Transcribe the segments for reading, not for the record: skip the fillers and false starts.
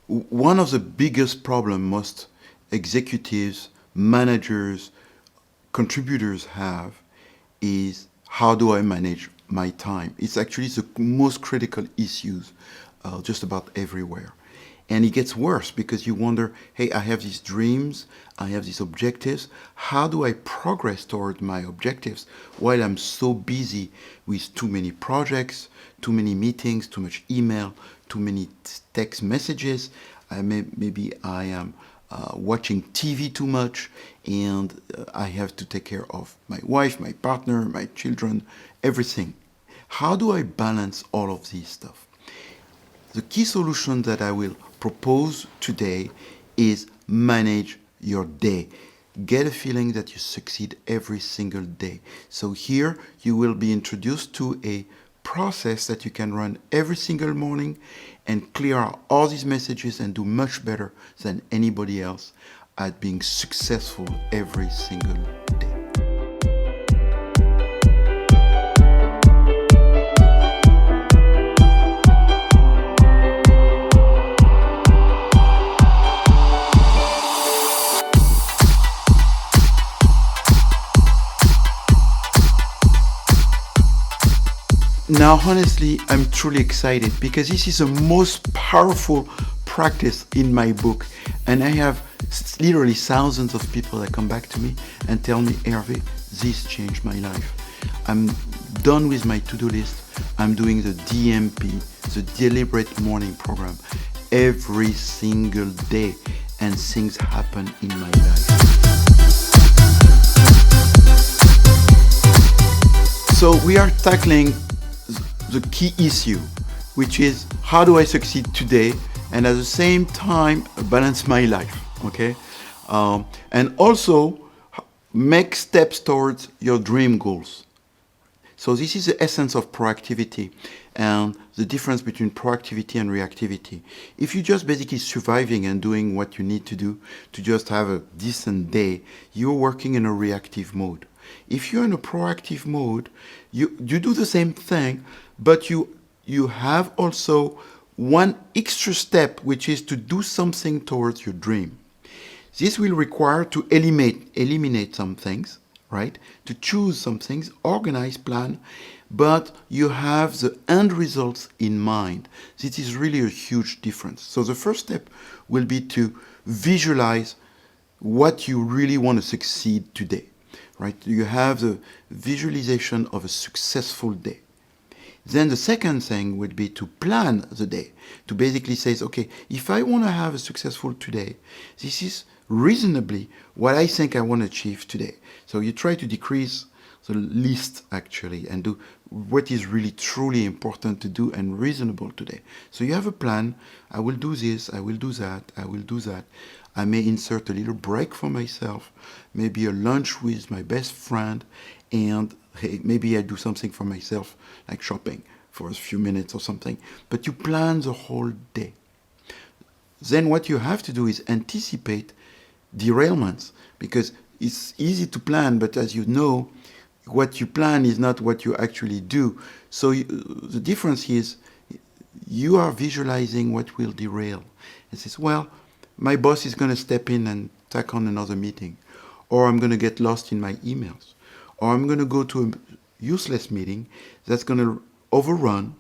One of the biggest problem most executives, managers, contributors have is how do I manage my time? It's actually the most critical issues just about everywhere. And it gets worse because you wonder, hey, I have these dreams, I have these objectives. How do I progress toward my objectives while I'm so busy with too many projects, too many meetings, too much email, too many text messages? Maybe I am watching TV too much, and I have to take care of my wife, my partner, my children, everything. How do I balance all of this stuff? The key solution that I will propose today is manage your day. Get a feeling that you succeed every single day. So here you will be introduced to a process that you can run every single morning and clear out all these messages and do much better than anybody else at being successful every single day. Now, honestly, I'm truly excited because this is the most powerful practice in my book. And I have literally thousands of people that come back to me and tell me, Hervé, this changed my life. I'm done with my to-do list. I'm doing the DMP, the Deliberate Morning Program, every single day. And things happen in my life. So we are tackling the key issue, which is how do I succeed today and at the same time balance my life, okay? And also make steps towards your dream goals. So this is the essence of proactivity and the difference between proactivity and reactivity. If you're just basically surviving and doing what you need to do to just have a decent day, you're working in a reactive mode. If you're in a proactive mode, you do the same thing, but you have also one extra step, which is to do something towards your dream. This will require to eliminate some things, right? To choose some things, organize, plan, but you have the end results in mind. This is really a huge difference. So the first step will be to visualize what you really want to succeed today, right? You have the visualization of a successful day. Then the second thing would be to plan the day, to basically say, okay, if I want to have a successful today, this is reasonably what I think I want to achieve today. So you try to decrease the list actually and do what is really truly important to do and reasonable today. So you have a plan. I will do this, I will do that, I will do that. I may insert a little break for myself, maybe a lunch with my best friend, and hey, maybe I do something for myself, like shopping for a few minutes or something. But you plan the whole day. Then what you have to do is anticipate derailments, because it's easy to plan, but as you know, what you plan is not what you actually do. So the difference is you are visualizing what will derail. It says, well, my boss is going to step in and tack on another meeting, or I'm going to get lost in my emails, or I'm going to go to a useless meeting that's going to overrun,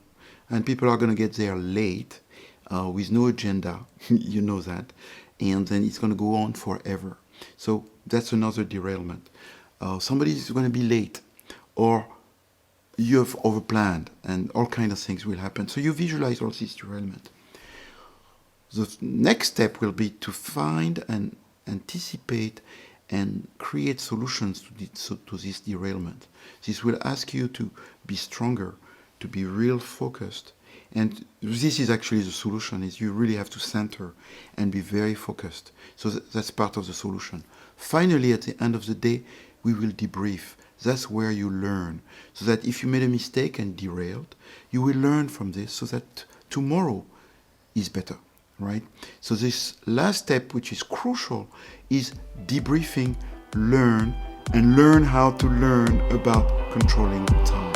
and people are going to get there late with no agenda, you know that, and then it's going to go on forever. So that's another derailment. Somebody is going to be late, or you have overplanned, and all kinds of things will happen. So you visualize all these derailments. The next step will be to find and anticipate and create solutions to this derailment. This will ask you to be stronger, to be real focused. And this is actually the solution, is you really have to center and be very focused. So that's part of the solution. Finally, at the end of the day, we will debrief. That's where you learn. So that if you made a mistake and derailed, you will learn from this so that tomorrow is better, right? So this last step, which is crucial, is debriefing, learn, and learn how to learn about controlling time.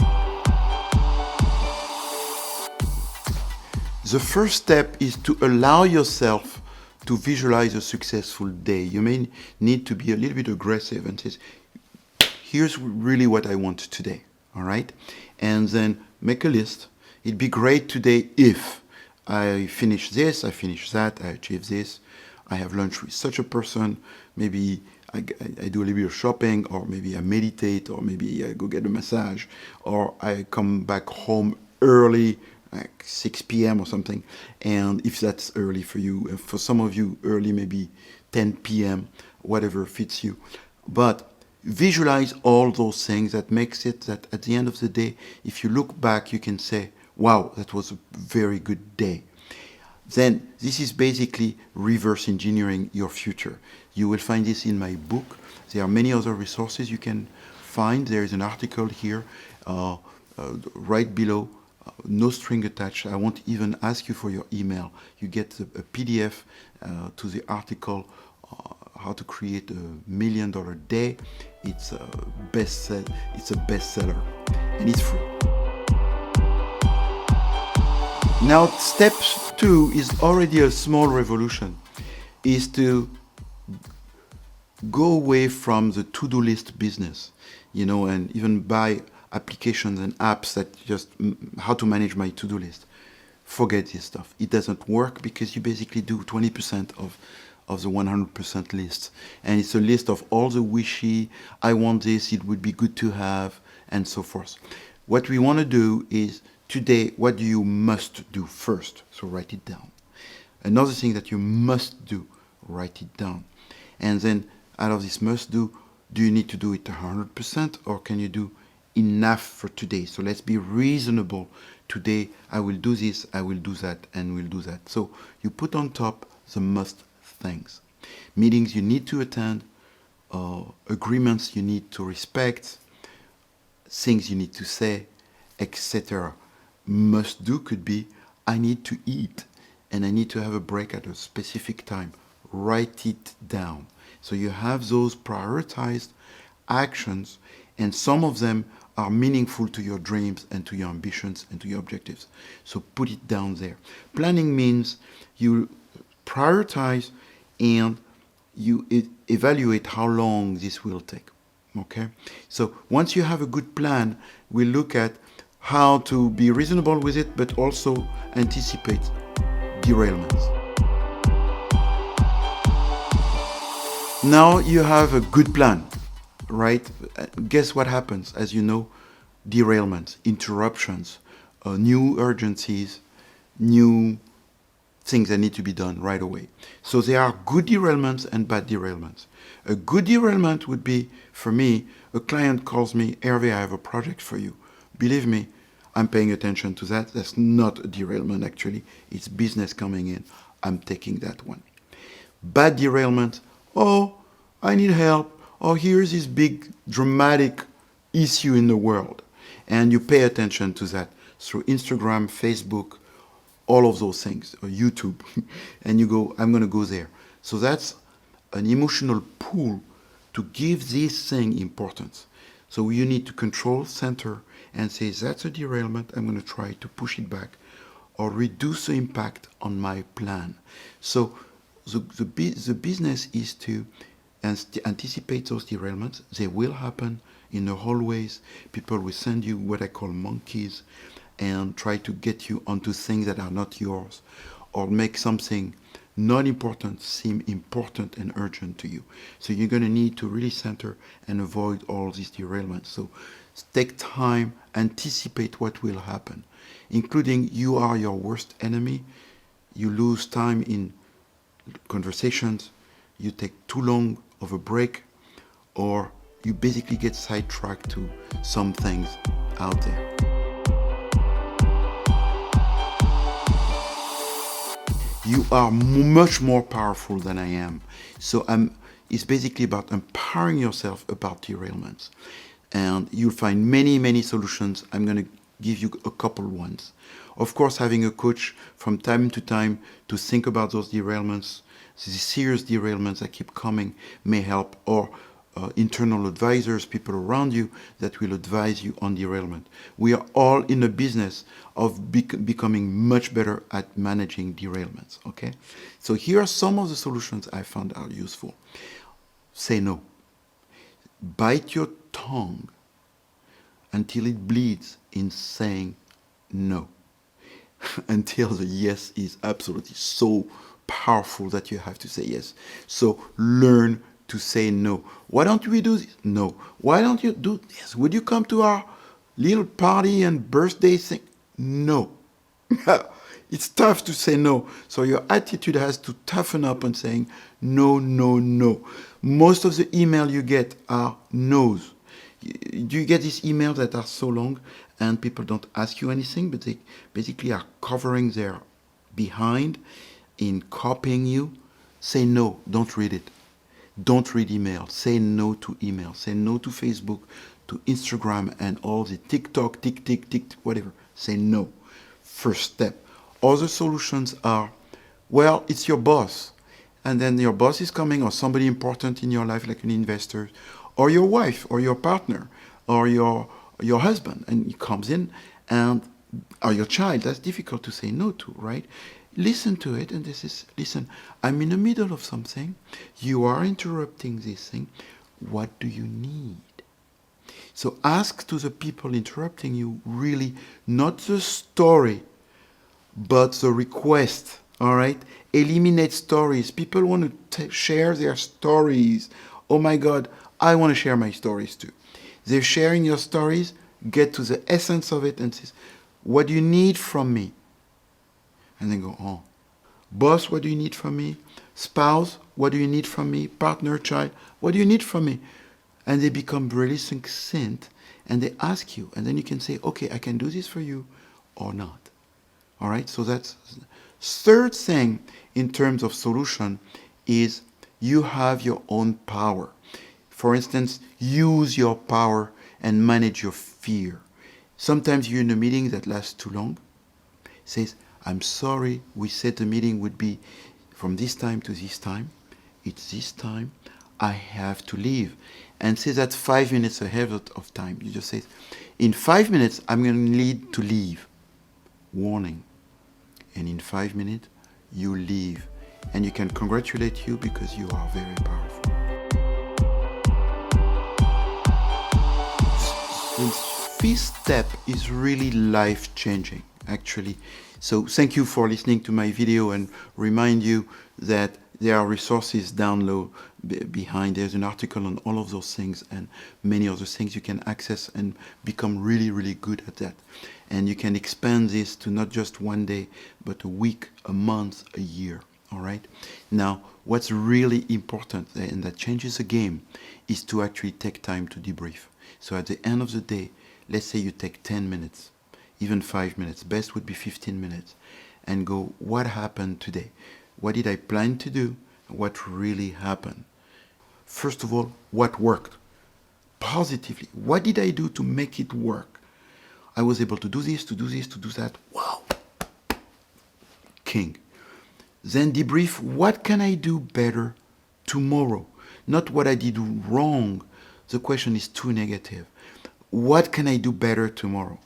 The first step is to allow yourself to visualize a successful day. You may need to be a little bit aggressive and say, here's really what I want today, all right? And then make a list. It'd be great today if I finish this, I finish that, I achieve this, I have lunch with such a person, maybe I do a little bit of shopping, or maybe I meditate, or maybe I go get a massage, or I come back home early, like 6 p.m. or something. And if that's early for you, for some of you, early maybe 10 p.m., whatever fits you. But visualize all those things that makes it that at the end of the day, if you look back, you can say, wow, that was a very good day. Then this is basically reverse engineering your future. You will find this in my book. There are many other resources you can find. There is an article here right below, no string attached. I won't even ask you for your email. You get a PDF to the article, how to create $1 million day. It's a bestseller, and it's free. Now, step 2 is already a small revolution, is to go away from the to-do list business, and even buy applications and apps that just how to manage my to-do list. Forget this stuff. It doesn't work because you basically do 20% of the 100% list. And it's a list of all the wishy, I want this, it would be good to have, and so forth. What we want to do is, today, what do you must do first? So write it down. Another thing that you must do, write it down. And then out of this must do you need to do it 100%, or can you do enough for today? So let's be reasonable. Today, I will do this, I will do that, and we'll do that. So you put on top the must things. Meetings you need to attend, agreements you need to respect, things you need to say, etc. Must do could be, I need to eat and I need to have a break at a specific time. Write it down. So you have those prioritized actions, and some of them are meaningful to your dreams and to your ambitions and to your objectives. So put it down there. Planning means you prioritize and you evaluate how long this will take. Okay? So once you have a good plan, we look at how to be reasonable with it, but also anticipate derailments. Now you have a good plan, right? Guess what happens? As you know, derailments, interruptions, new urgencies, new things that need to be done right away. So there are good derailments and bad derailments. A good derailment would be, for me, a client calls me, Herve, I have a project for you. Believe me, I'm paying attention to that. That's not a derailment, actually. It's business coming in. I'm taking that one. Bad derailment, oh, I need help. Oh, here's this big dramatic issue in the world. And you pay attention to that through Instagram, Facebook, all of those things, or YouTube. And you go, I'm going to go there. So that's an emotional pull to give this thing importance. So you need to control, center, and say, that's a derailment. I'm going to try to push it back or reduce the impact on my plan. So the business is to anticipate those derailments. They will happen in the hallways. People will send you what I call monkeys and try to get you onto things that are not yours, or make something not important seem important and urgent to you. So you're going to need to really center and avoid all these derailments. So take time, anticipate what will happen, including you are your worst enemy. You lose time in conversations, you take too long of a break, or you basically get sidetracked to some things out there. You are much more powerful than I am. So it's basically about empowering yourself about derailments. And you'll find many, many solutions. I'm going to give you a couple ones. Of course, having a coach from time to time to think about those derailments, the serious derailments that keep coming may help, or internal advisors, people around you that will advise you on derailment. We are all in the business of becoming much better at managing derailments, okay? So here are some of the solutions I found are useful. Say no. Bite your tongue until it bleeds in saying no. Until the yes is absolutely so powerful that you have to say yes. So learn to say no. Why don't we do this? No. Why don't you do this? Would you come to our little party and birthday thing? No. It's tough to say no. So your attitude has to toughen up on saying no, no, no. Most of the email you get are no's. Do you get these emails that are so long and people don't ask you anything, but they basically are covering their behind in copying you? Say no, don't read it. Don't read email. Say no to email. Say no to Facebook, to Instagram and all the TikTok, whatever. Say no. First step. Other solutions are, well, it's your boss. And then your boss is coming, or somebody important in your life, like an investor, or your wife, or your partner, or your husband, and he comes in, and or your child. That's difficult to say no to, right? Listen to it, and listen, I'm in the middle of something. You are interrupting this thing. What do you need? So ask to the people interrupting you really not the story, but the request, all right? Eliminate stories. People want to share their stories. Oh my God, I want to share my stories too. They're sharing your stories. Get to the essence of it and says, what do you need from me? And then go, oh, boss, what do you need from me? Spouse, what do you need from me? Partner, child, what do you need from me? And they become really succinct and they ask you. And then you can say, okay, I can do this for you or not. All right, so that's third thing in terms of solution is you have your own power. For instance, use your power and manage your fear. Sometimes you're in a meeting that lasts too long. Says, I'm sorry, we said the meeting would be from this time to this time. It's this time. I have to leave. And say that 5 minutes ahead of time. You just say, in 5 minutes, I'm going to need to leave. Warning. And in 5 minutes, you leave. And you can congratulate you because you are very powerful. The fifth step is really life-changing, actually. So thank you for listening to my video and remind you that there are resources down low behind. There's an article on all of those things and many other things you can access and become really, really good at that. And you can expand this to not just one day, but a week, a month, a year. All right. Now, what's really important, and that changes the game, is to actually take time to debrief. So at the end of the day, let's say you take 10 minutes, even 5 minutes, best would be 15 minutes, and go, what happened today? What did I plan to do? What really happened? First of all, what worked? Positively, what did I do to make it work? I was able to do this, to do this, to do that. Wow. King. Then debrief, what can I do better tomorrow? Not what I did wrong. The question is too negative. What can I do better tomorrow?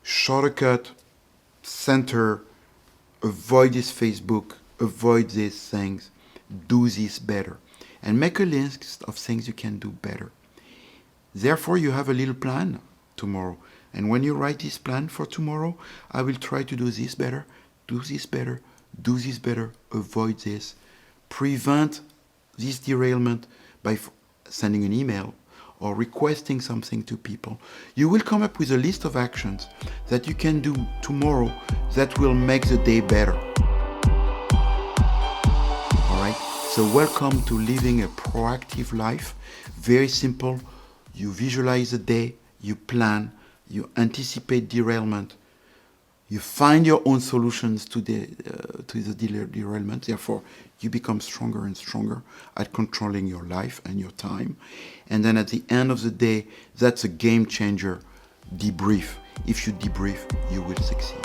Shortcut, center, avoid this Facebook, avoid these things, do this better. And make a list of things you can do better. Therefore, you have a little plan tomorrow. And when you write this plan for tomorrow, I will try to do this better, do this better, do this better, avoid this, prevent this derailment by sending an email or requesting something to people. You will come up with a list of actions that you can do tomorrow that will make the day better. All right, so welcome to living a proactive life. Very simple. You visualize the day, you plan, you anticipate derailment, you find your own solutions to the derailment. Therefore, you become stronger and stronger at controlling your life and your time. And then at the end of the day, that's a game changer. Debrief. If you debrief, you will succeed.